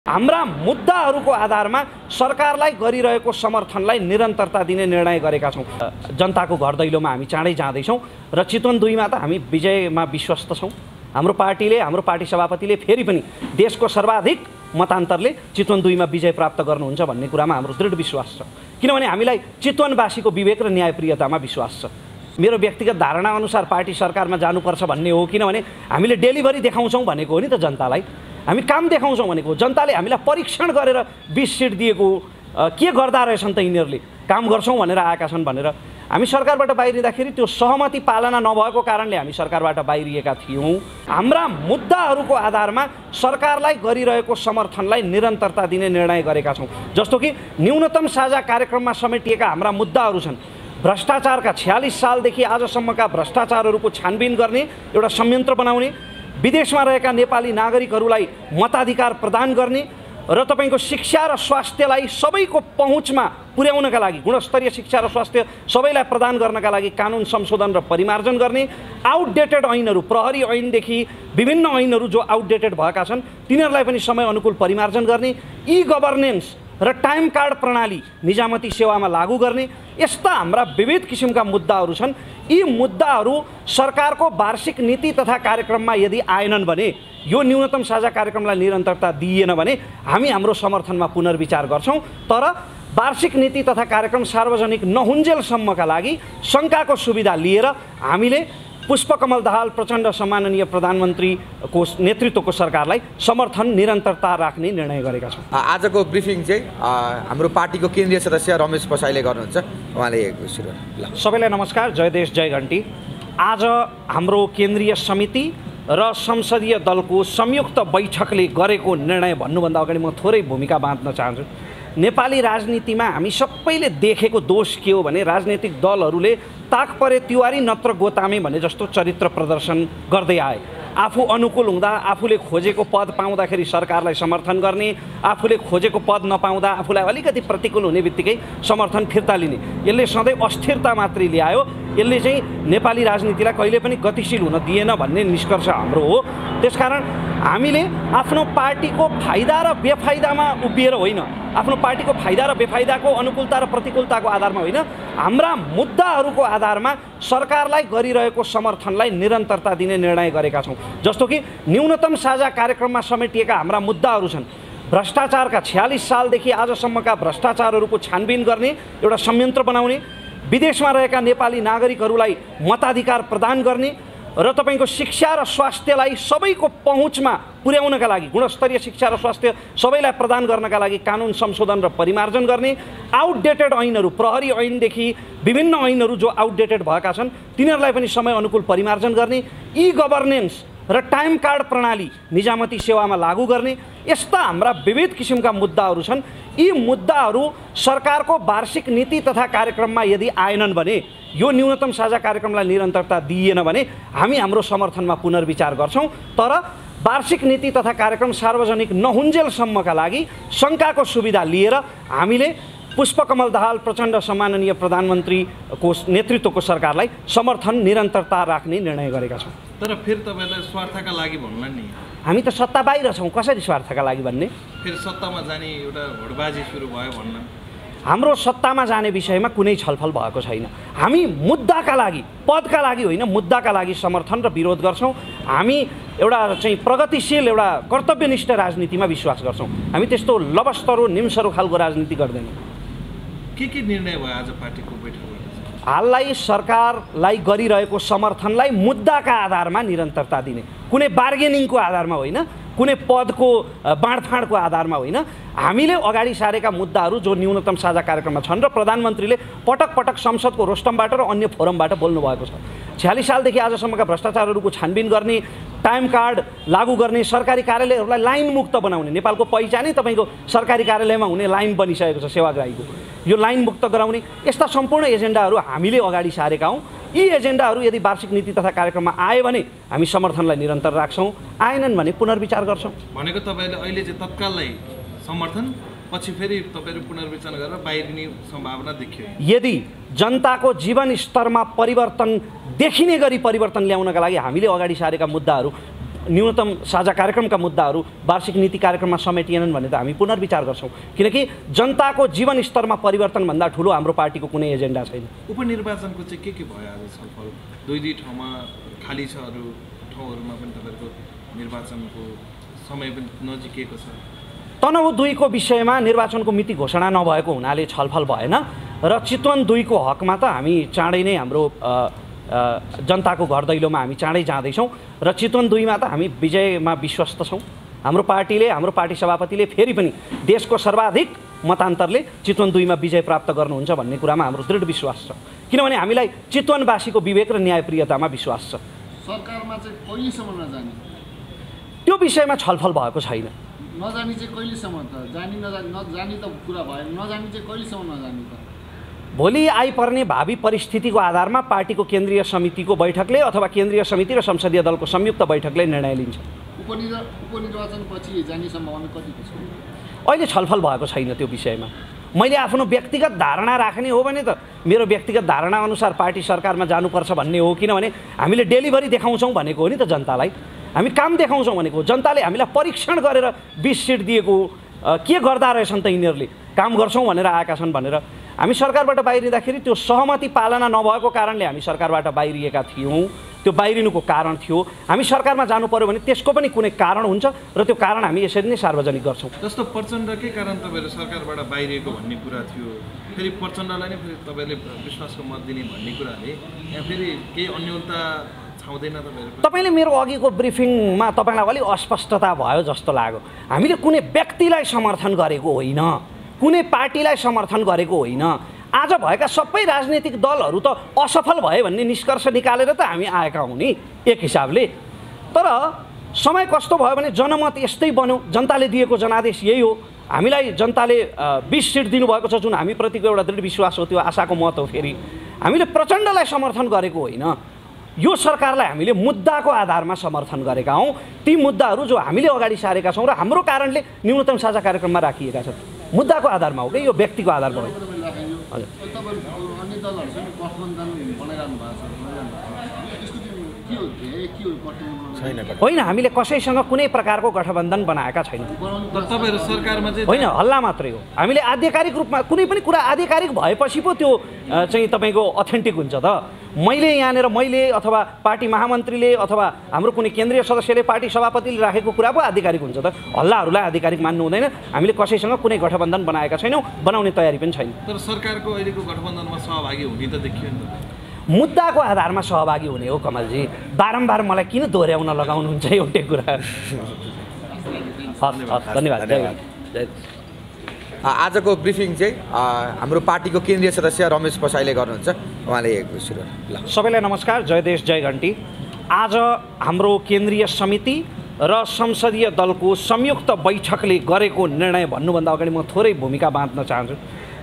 हाम्रा मुद्दाहरूको आधारमा सरकारलाई गरिरहेको समर्थनलाई निरन्तरता दिने निर्णय गरेका छौँ। जनताको घर दैलोमा हामी चाँडै जाँदैछौँ र चितवन 2 मा त हामी विजयमा विश्वस्त छौँ। हाम्रो पार्टी सभापतिले फेरि पनि देशको सर्वाधिक मतान्तरले चितवन 2 मा विजय प्राप्त गर्नुहुन्छ भन्ने कुरामा हाम्रो दृढ विश्वास छ। किनभने हामीलाई चितवनवासीको विवेक र न्यायप्रियतामा विश्वास छ। मेरो व्यक्तिगत धारणा अनुसार पार्टी सरकारमा जानुपर्छ भन्ने हो, किनभने हामीले डेलिभरी देखाउँछौँ भनेको हो नि त जनतालाई। हामी काम देखाउँछौँ भनेको जनताले हामीलाई परीक्षण गरेर 20 सिट दिएको के गर्दा रहेछन् त यिनीहरूले, काम गर्छौँ भनेर आएका छन् भनेर। हामी सरकारबाट बाहिरिँदाखेरि त्यो सहमति पालना नभएको कारणले हामी सरकारबाट बाहिरिएका थियौँ। हाम्रा मुद्दाहरूको आधारमा सरकारलाई गरिरहेको समर्थनलाई निरन्तरता दिने निर्णय गरेका छौँ। जस्तो कि न्यूनतम साझा कार्यक्रममा समेटिएका हाम्रा मुद्दाहरू छन्। भ्रष्टाचारका 46 सालदेखि आजसम्मका भ्रष्टाचारहरूको छानबिन गर्ने एउटा संयन्त्र बनाउने, विदेशमा रहेका नेपाली नागरिकहरूलाई मताधिकार प्रदान गर्ने र तपाईको शिक्षा र स्वास्थ्यलाई सबैको पहुँचमा पुर्याउनका लागि, गुणस्तरीय शिक्षा र स्वास्थ्य सबैलाई प्रदान गर्नका लागि कानुन संशोधन र परिमार्जन गर्ने, आउटडेटेड ऐनहरू, प्रहरी ऐनदेखि विभिन्न ऐनहरू जो आउटडेटेड भएका छन् तिनीहरूलाई पनि समय अनुकूल परिमार्जन गर्ने, ई गभर्नेन्स र टाइम कार्ड प्रणाली निजामती सेवामा लागू गर्ने, यस्ता हाम्रा विविध किसिमका मुद्दाहरू छन्। यी मुद्दाहरू सरकारको वार्षिक नीति तथा कार्यक्रममा यदि आएनन् भने, यो न्यूनतम साझा कार्यक्रमलाई निरन्तरता दिइएन भने हामी हाम्रो समर्थनमा पुनर्विचार गर्छौँ। तर वार्षिक नीति तथा कार्यक्रम सार्वजनिक नहुन्जेलसम्मका लागि शङ्काको सुविधा लिएर हामीले पुष्पकमल दाहाल प्रचण्ड सम्माननीय प्रधानमन्त्रीको नेतृत्वको सरकारलाई समर्थन निरन्तरता राख्ने निर्णय गरेका छौँ। आजको ब्रिफिङ चाहिँ हाम्रो पार्टीको केन्द्रीय सदस्य रमेश बसाइले गर्नुहुन्छ। उहाँले सबैलाई नमस्कार, जय देश जय घन्टी। आज हाम्रो केन्द्रीय समिति र संसदीय दलको संयुक्त बैठकले गरेको निर्णय भन्नुभन्दा अगाडि म थोरै भूमिका बाँध्न चाहन्छु। नेपाली राजनीतिमा हामी सबैले देखेको दोष के हो भने राजनीतिक दलहरूले ताक परे तिवारी नत्र गोतामे भने जस्तो चरित्र प्रदर्शन गर्दै आए। आफू अनुकूल हुँदा, आफूले खोजेको पद पाउँदाखेरि सरकारलाई समर्थन गर्ने, आफूले खोजेको पद नपाउँदा आफूलाई अलिकति प्रतिकूल हुने बित्तिकै समर्थन फिर्ता लिने। यसले सधैँ अस्थिरता मात्रै ल्यायो। यसले चाहिँ नेपाली राजनीतिलाई कहिले पनि गतिशील हुन दिएन भन्ने निष्कर्ष हाम्रो हो। त्यसकारण हामीले आफ्नो पार्टीको फाइदा र बेफाइदामा उभिएर होइन, आफ्नो पार्टीको फाइदा र बेफाइदाको अनुकूलता र प्रतिकूलताको आधारमा होइन, हाम्रा मुद्दाहरूको आधारमा सरकारलाई गरिरहेको समर्थनलाई निरन्तरता दिने निर्णय गरेका छौँ। जस्तो कि न्यूनतम साझा कार्यक्रममा समेटिएका हाम्रा मुद्दाहरू छन्। भ्रष्टाचारका 46 सालदेखि आजसम्मका भ्रष्टाचारहरूको छानबिन गर्ने एउटा संयन्त्र बनाउने, विदेशमा रहेका नेपाली नागरिकहरूलाई मताधिकार प्रदान गर्ने र तपाईको शिक्षा र स्वास्थ्यलाई सबैको पहुँचमा पुर्याउनका लागि, गुणस्तरीय शिक्षा र स्वास्थ्य सबैलाई प्रदान गर्नका लागि कानुन संशोधन र परिमार्जन गर्ने, आउटडेटेड ऐनहरू, प्रहरी ऐनदेखि विभिन्न ऐनहरू जो आउटडेटेड भएका छन् तिनीहरूलाई पनि समय अनुकूल परिमार्जन गर्ने, ई गभर्नेन्स र टाइम कार्ड प्रणाली निजामती सेवामा लागू गर्ने, यस्ता हाम्रा विविध किसिमका मुद्दाहरू छन्। यी मुद्दाहरू सरकारको वार्षिक नीति तथा कार्यक्रममा यदि आएनन् भने, यो न्यूनतम साझा कार्यक्रमलाई निरन्तरता दिइएन भने हामी हाम्रो समर्थनमा पुनर्विचार गर्छौँ। तर वार्षिक नीति तथा कार्यक्रम सार्वजनिक नहुन्जेलसम्मका लागि शङ्काको सुविधा लिएर हामीले पुष्पकमल दाहाल प्रचण्ड सम्माननीय प्रधानमन्त्रीको नेतृत्वको सरकारलाई समर्थन निरन्तरता राख्ने निर्णय गरेका छौँ। तर फेरि तपाईँलाई स्वार्थका लागि भन्ला नि, हामी त सत्ता बाहिर छौँ, कसरी स्वार्थका लागि भन्ने? फेरि सत्तामा जाने एउटा होडबाजी सुरु भयो भन्न। हाम्रो सत्तामा जाने विषयमा कुनै छलफल भएको छैन। हामी मुद्दाका लागि, पदका लागि होइन, मुद्दाका लागि समर्थन र विरोध गर्छौँ। हामी एउटा चाहिँ प्रगतिशील, एउटा कर्तव्यनिष्ठ राजनीतिमा विश्वास गर्छौँ। हामी त्यस्तो लबस्तरो निम्सरो खालको राजनीति गर्दैनौँ। के निर्णय भयो आज पार्टीको बैठकमा? हाललाई सरकारलाई गरिरहेको समर्थनलाई मुद्दाका आधारमा निरन्तरता दिने, कुनै बार्गेनिङको आधारमा होइन, कुनै पदको बाँडफाँडको आधारमा होइन। हामीले अगाडि सारेका मुद्दाहरू जो न्यूनतम साझा कार्यक्रममा छन् र प्रधानमन्त्रीले पटक पटक संसदको रोस्टमबाट र अन्य फोरमबाट बोल्नुभएको छ। 46 सालदेखि आजसम्मका भ्रष्टाचारहरूको छानबिन गर्ने, टाइम कार्ड लागू गर्ने, सरकारी कार्यालयहरूलाई लाइन मुक्त बनाउने। नेपालको पहिचानै तपाईँको सरकारी कार्यालयमा हुने लाइन बनिसकेको छ सेवाग्राहीको, यो लाइन मुक्त गराउने, यस्ता सम्पूर्ण एजेन्डाहरू हामीले अगाडि सारेका हौँ। यी एजेन्डाहरू यदि वार्षिक नीति तथा कार्यक्रममा आए भने हामी समर्थनलाई निरन्तर राख्छौँ, आएनन् भने पुनर्विचार गर्छौँ। भनेको तपाईँले अहिले चाहिँ तत्कालै समर्थन, पछि फेरि तपाईँहरू पुनर्विचार गरेर बाहिरिने सम्भावना देखियो। यदि जनताको जीवन स्तरमा परिवर्तन देखिने गरी परिवर्तन ल्याउनका लागि हामीले अगाडि सारेका मुद्दाहरू न्यूनतम साझा कार्यक्रमका मुद्दाहरू वार्षिक नीति कार्यक्रममा समेटिएनन् भने त हामी पुनर्विचार गर्छौँ, किनकि जनताको जीवन स्तरमा परिवर्तनभन्दा ठुलो हाम्रो पार्टीको कुनै एजेन्डा छैन। उपनिर्वाचनको चाहिँ के भयो आज छलफल? दुई ठाउँमा खाली छ, अरू ठाउँहरूमा पनि तपाईँहरूको निर्वाचनको समय पनि नजिकिएको छ। तनहुँ 2 को विषयमा निर्वाचनको मिति घोषणा नभएको हुनाले छलफल भएन र चितवन 2 को हकमा त हामी चाँडै नै हाम्रो जनताको घर दैलोमा हामी चाँडै जाँदैछौँ र चितवन 2 मा त हामी विजयमा विश्वस्त छौँ। हाम्रो पार्टी सभापतिले फेरि पनि देशको सर्वाधिक मतान्तरले चितवन 2 मा विजय प्राप्त गर्नुहुन्छ भन्ने कुरामा हाम्रो दृढ विश्वास छ, किनभने हामीलाई चितवनवासीको विवेक र न्यायप्रियतामा विश्वास छ। सरकारमा चाहिँ कहिलेसम्म नजाने त्यो विषयमा छलफल भएको छैन। नजानी चाहिँ कहिलेसम्म त नजानी त कुरा भएन, नजानी चाहिँ कहिलेसम्म नजानी त? भोलि आइपर्ने भावी परिस्थितिको आधारमा पार्टीको केन्द्रीय समितिको बैठकले अथवा केन्द्रीय समिति र संसदीय दलको संयुक्त बैठकले निर्णय लिन्छ। उपनिर्वाचनपछि जाने सम्भावना कति छ? अहिले छलफल भएको छैन त्यो विषयमा। मैले आफ्नो व्यक्तिगत धारणा राख्ने हो भने त मेरो व्यक्तिगत धारणा अनुसार पार्टी सरकारमा जानुपर्छ भन्ने हो, किनभने हामीले डेलिभरी देखाउँछौँ भनेको हो नि त जनतालाई, हामी काम देखाउँछौँ भनेको हो। जनताले हामीलाई परीक्षण गरेर 20 सिट दिएको के गर्दा रहेछन् त यिनीहरूले, काम गर्छौँ भनेर आएका छन् भनेर। हामी सरकारबाट बाहिरिँदाखेरि त्यो सहमति पालना नभएको कारणले हामी सरकारबाट बाहिरिएका थियौँ, त्यो बाहिरिनुको कारण थियो। हामी सरकारमा जानु पर्यो भने त्यसको पनि कुनै कारण हुन्छ र त्यो कारण हामी यसरी नै सार्वजनिक गर्छौँ। जस्तो प्रचण्डकै कारण तपाईँहरू सरकारबाट बाहिरिएको भन्ने कुरा थियो, फेरि प्रचण्डलाई नै फेरि तपाईँले विश्वासको मत दिने भन्ने कुराले यहाँ फेरि केही अन्योलता छाउँदैन तपाईँहरू? तपाईँले मेरो अघिको ब्रिफिङमा तपाईँलाई अलिक अस्पष्टता भयो जस्तो लाग्यो। हामीले कुनै व्यक्तिलाई समर्थन गरेको होइन, कुनै पार्टीलाई समर्थन गरेको होइन। आज भएका सबै राजनीतिक दलहरू त असफल भए भन्ने निष्कर्ष निकालेर त हामी आएका हौँ नि एक हिसाबले। तर समय कस्तो भयो भने जनमत यस्तै बन्यो, जनताले दिएको जनादेश यही हो। हामीलाई जनताले 20 सिट दिनुभएको छ, जुन हामीप्रतिको एउटा दृढ विश्वास हो, त्यो आशाको मत हो। फेरि हामीले प्रचण्डलाई समर्थन गरेको होइन, यो सरकारलाई हामीले मुद्दाको आधारमा समर्थन गरेका हौँ। ती मुद्दाहरू जो हामीले अगाडि सारेका छौँ र हाम्रो कारणले न्यूनतम साझा कार्यक्रममा राखिएका छन्, मुद्दाको आधारमा हो कि यो व्यक्तिको आधारमा हो। होइन, हामीले कसैसँग कुनै प्रकारको गठबन्धन बनाएका छैनौँ। तपाईँहरू सरकारमा चाहिँ होइन, हल्ला मात्रै हो। हामीले आधिकारिक रूपमा कुनै पनि कुरा आधिकारिक भएपछि पो त्यो चाहिँ तपाईँको अथेन्टिक हुन्छ त। मैले अथवा पार्टी महामन्त्रीले अथवा हाम्रो कुनै केन्द्रीय सदस्यले पार्टी सभापतिले राखेको कुरा पो आधिकारिक हुन्छ त। हल्लाहरूलाई आधिकारिक मान्नु हुँदैन। हामीले कसैसँग कुनै गठबन्धन बनाएका छैनौँ, बनाउने तयारी पनि छैन। तर सरकारको अहिलेको गठबन्धनमा सहभागी हुने त देखियो नि त। मुद्दाको आधारमा सहभागी हुने हो कमलजी। बारम्बार मलाई किन दोहोऱ्याउन लगाउनुहुन्छ एउटै कुरा? धन्यवाद। आजको ब्रिफिङ चाहिँ हाम्रो पार्टीको केन्द्रीय सदस्य रमेश पसाईले गर्नुहुन्छ, उहाँले सुरु। सबैलाई नमस्कार, जय देश जय घन्टी। आज हाम्रो केन्द्रीय समिति र संसदीय दलको संयुक्त बैठकले गरेको निर्णय भन्नुभन्दा अगाडि म थोरै भूमिका बाँध्न चाहन्छु।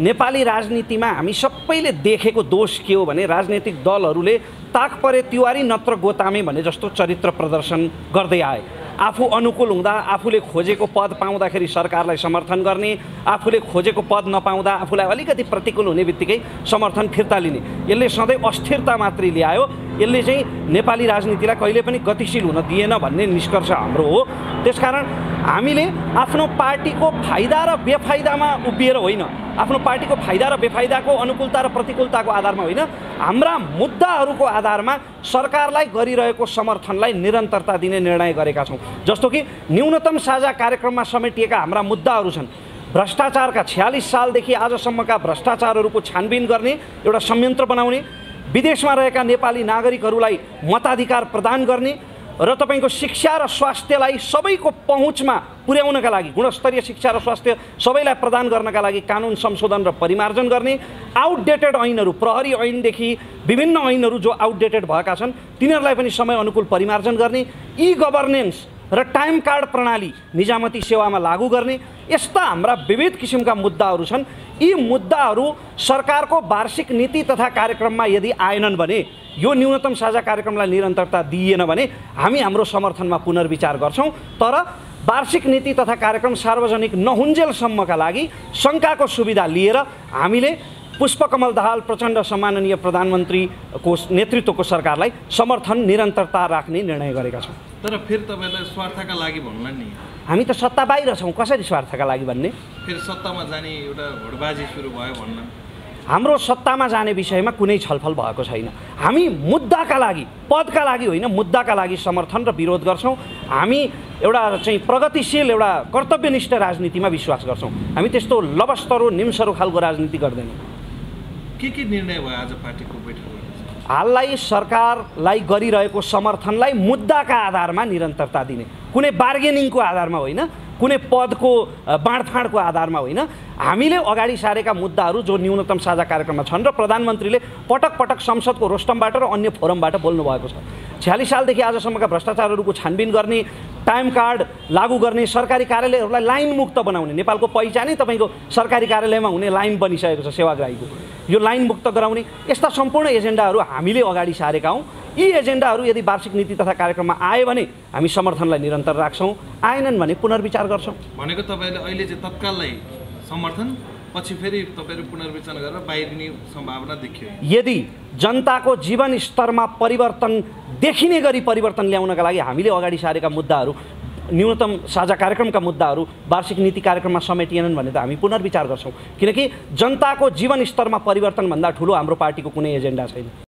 नेपाली राजनीतिमा हामी सबैले देखेको दोष के हो भने राजनीतिक दलहरूले ताक परे तिवारी नत्र गोतामे भने जस्तो चरित्र प्रदर्शन गर्दै आए। आफू अनुकूल हुँदा, आफूले खोजेको पद पाउँदाखेरि सरकारलाई समर्थन गर्ने, आफूले खोजेको पद नपाउँदा आफूलाई अलिकति प्रतिकूल हुने बित्तिकै समर्थन फिर्ता लिने। यसले सधैँ अस्थिरता मात्रै ल्यायो। यसले चाहिँ नेपाली राजनीतिलाई कहिले पनि गतिशील हुन दिएन भन्ने निष्कर्ष हाम्रो हो। त्यसकारण हामीले आफ्नो पार्टीको फाइदा र बेफाइदामा उभिएर होइन, आफ्नो पार्टीको फाइदा र बेफाइदाको अनुकूलता र प्रतिकूलताको आधारमा होइन, हाम्रा मुद्दाहरूको आधारमा सरकारलाई गरिरहेको समर्थनलाई निरन्तरता दिने निर्णय गरेका छौँ। जस्तो कि न्यूनतम साझा कार्यक्रममा समेटिएका हाम्रा मुद्दाहरू छन्। भ्रष्टाचारका 46 सालदेखि आजसम्मका भ्रष्टाचारहरूको छानबिन गर्ने एउटा संयन्त्र बनाउने, विदेशमा रहेका नेपाली नागरिकहरूलाई मताधिकार प्रदान गर्ने र तपाईँको शिक्षा र स्वास्थ्यलाई सबैको पहुँचमा पुर्याउनका लागि, गुणस्तरीय शिक्षा र स्वास्थ्य सबैलाई प्रदान गर्नका लागि कानुन संशोधन र परिमार्जन गर्ने, आउटडेटेड ऐनहरू, प्रहरी ऐनदेखि विभिन्न ऐनहरू जो आउटडेटेड भएका छन् तिनीहरूलाई पनि समय अनुकूल परिमार्जन गर्ने, ई गभर्नेन्स र टाइम कार्ड प्रणाली निजामती सेवामा लागू गर्ने, यस्ता हाम्रा विविध किसिमका मुद्दाहरू छन्। यी मुद्दाहरू सरकारको वार्षिक नीति तथा कार्यक्रममा यदि आएनन् भने, यो न्यूनतम साझा कार्यक्रमलाई निरन्तरता दिइएन भने हामी हाम्रो समर्थनमा पुनर्विचार गर्छौँ। तर वार्षिक नीति तथा कार्यक्रम सार्वजनिक नहुन्जेलसम्मका लागि शङ्काको सुविधा लिएर हामीले पुष्पकमल दाहाल प्रचण्ड सम्माननीय प्रधानमन्त्रीको नेतृत्वको सरकारलाई समर्थन निरन्तरता राख्ने निर्णय गरेका छौँ। तर फेरि तपाईँलाई स्वार्थका लागि भन्ला नि हामी त सत्ता बाहिर छौँ, कसरी स्वार्थका लागि भन्ने? फेरि सत्तामा जाने एउटा होडबाजी सुरु भयो भन्न। हाम्रो सत्तामा जाने विषयमा कुनै छलफल भएको छैन। हामी मुद्दाका लागि, पदका लागि होइन, मुद्दाका लागि समर्थन र विरोध गर्छौँ। हामी एउटा चाहिँ प्रगतिशील, एउटा कर्तव्यनिष्ठ राजनीतिमा विश्वास गर्छौँ। हामी त्यस्तो लबस्तरो निम्सरो खालको राजनीति गर्दैनौँ। के निर्णय भयो आज पार्टीको बैठकमा? हाललाई सरकारलाई गरिरहेको समर्थनलाई मुद्दाका आधारमा निरन्तरता दिने, कुनै बार्गेनिङको आधारमा होइन, कुनै पदको बाँडफाँडको आधारमा होइन। हामीले अगाडि सारेका मुद्दाहरू जो न्यूनतम साझा कार्यक्रममा छन् र प्रधानमन्त्रीले पटक पटक संसदको रोस्टमबाट र अन्य फोरमबाट बोल्नुभएको छ। 46 सालदेखि आजसम्मका भ्रष्टाचारहरूको छानबिन गर्ने, टाइम कार्ड लागू गर्ने, सरकारी कार्यालयहरूलाई लाइन मुक्त बनाउने। नेपालको पहिचानै तपाईँको सरकारी कार्यालयमा हुने लाइन बनिसकेको छ सेवाग्राहीको। यो लाइन मुक्त गराउने, यस्ता सम्पूर्ण एजेन्डाहरू हामीले अगाडि सारेका हौँ। यी एजेन्डाहरू यदि वार्षिक नीति तथा कार्यक्रममा आए भने हामी समर्थनलाई निरन्तर राख्छौँ, आएनन् भने पुनर्विचार गर्छौँ। भनेको तपाईँले अहिले चाहिँ तत्काललाई समर्थन, पछि फेरि तपाईँहरू पुनर्विचार गरेर बाहिरिने सम्भावना देखियो। यदि जनताको जीवन स्तरमा परिवर्तन देखिने गरी परिवर्तन ल्याउनका लागि हामीले अगाडि सारेका मुद्दाहरू, न्यूनतम साझा कार्यक्रमका मुद्दाहरू वार्षिक नीति कार्यक्रममा समेटिएनन् भने त हामी पुनर्विचार गर्छौँ। किनकि जनताको जीवन स्तरमा परिवर्तनभन्दा ठुलो हाम्रो पार्टीको कुनै एजेन्डा छैन।